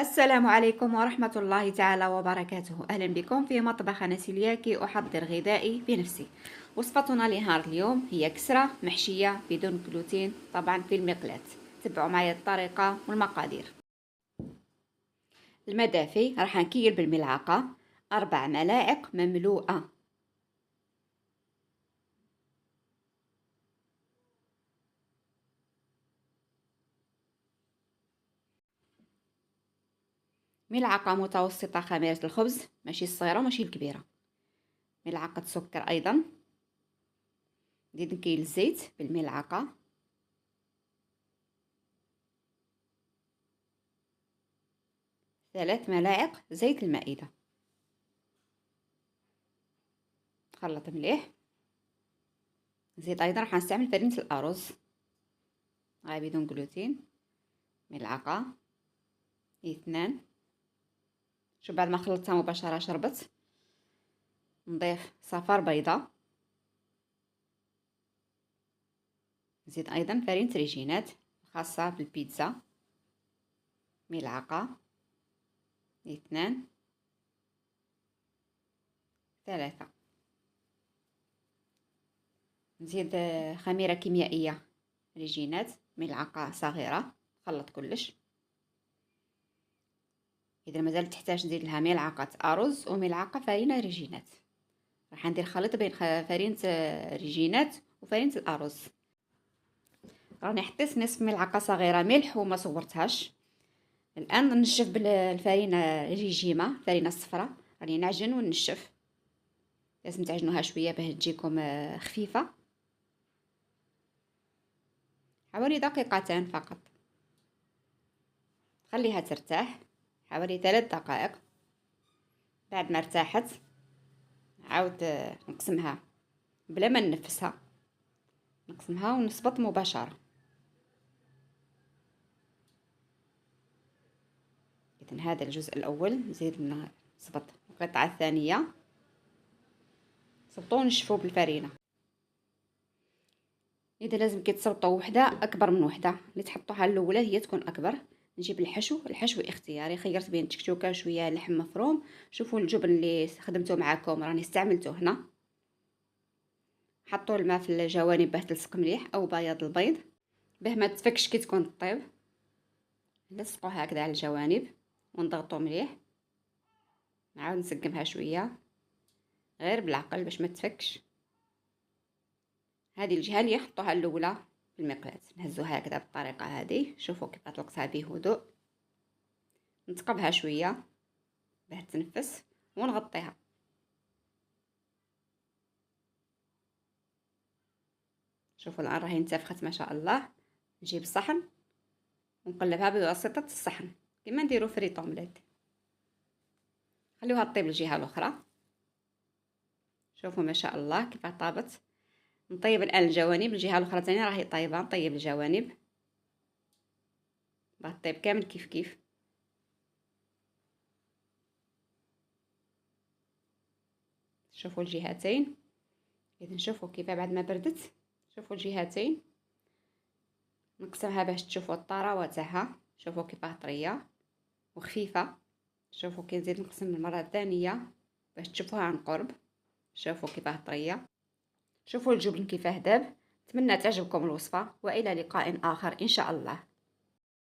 السلام عليكم ورحمة الله تعالى وبركاته. أهلا بكم في مطبخ نسيلياكي. أحضر غذائي بنفسي. وصفتنا لنهار اليوم هي كسرة محشية بدون جلوتين، طبعا في المقلاة. تبعوا معي الطريقة والمقادير. الماء دافي، راح نكيل بالملعقة 4 ملاعق مملوءة ملعقة متوسطة خميرة الخبز، ماشي الصغيرة وماشي الكبيرة. ملعقة سكر أيضا. نزيد نكيل الزيت بالملعقة. 3 ملاعق زيت المائدة. خلط مليح. نزيد أيضا راح نستعمل فرينة الأرز بدون جلوتين، ملعقة 2. شوف بعد ما خلطتها مباشرة شربت. نضيف صفار بيضة. نزيد أيضا فرينة ريجينات خاصة بالبيتزا، ملعقة 2 3. نزيد خميرة كيميائية ريجينات ملعقة صغيرة. خلط كلش. إذا مازال تحتاج ندير لها ملعقة أرز وملعقة فرينة ريجينات. راح ندير خليط بين فرينة ريجينات وفرينة الأرز. راني حطيت نصف ملعقة صغيرة ملح وما صورتهاش. الآن ننشف بالفرينة ريجيمة، الفرينة الصفراء. راني نعجن وننشف. لازم تعجنوها شوية باه تجيكم خفيفة. حوالي دقيقتين فقط. خليها ترتاح حوالي 3 دقائق. بعد ما ارتاحت عاود نقسمها بلا ما ننفسها. نقسمها ونصبط مباشرة. إذن هذا الجزء الأول. نزيد نصبط القطعة الثانية. صبطو ونشفو بالفرينة. إذا لازم كتصبطوا وحدة أكبر من وحدة، اللي تحطوها الأولى هي تكون أكبر. نجيب الحشو اختياري. خيرت بين تكتوكة شوية لحم مفروم. شوفوا الجبن اللي خدمته معاكم راني استعملته هنا. حطوا الماء في الجوانب باه تلصق مليح، أو بياض البيض باه ما تفكش كي تكون طيب. نلصقوا هكذا على الجوانب ونضغطوا مليح. نعاود نسقمها شوية غير بالعقل باش ما تفكش. هذه الجهه اللي حطوها الاولى في المقلاة نهزوها هكذا بالطريقه هذه. شوفوا كيف طلقتها بهدوء. نتقبها شويه باه تنفس ونغطيها. شوفوا الان راهي انتفخت ما شاء الله. نجيب الصحن ونقلبها بواسطه الصحن كما نديرو فريط اومليت. خليوها طيب الجهه الاخرى. شوفوا ما شاء الله كيف طابت. نطيب الان الجوانب. الجهه الاخرى ثاني راهي طايبه. نطيب الجوانب باه طيب كامل كيف كيف. شوفوا الجهتين. اذا شوفوا كيف بعد ما بردت. شوفوا الجهتين. نقسمها باش تشوفوا الطراوه تاعها. شوفوا كيفاه طريه وخفيفه. شوفوا كي نزيد نقسم المره الثانيه باش تشوفوها عن قرب. شوفوا كيفاه طريه. شوفوا الجبن كيفاه داب. اتمنى تعجبكم الوصفه، والى لقاء اخر ان شاء الله.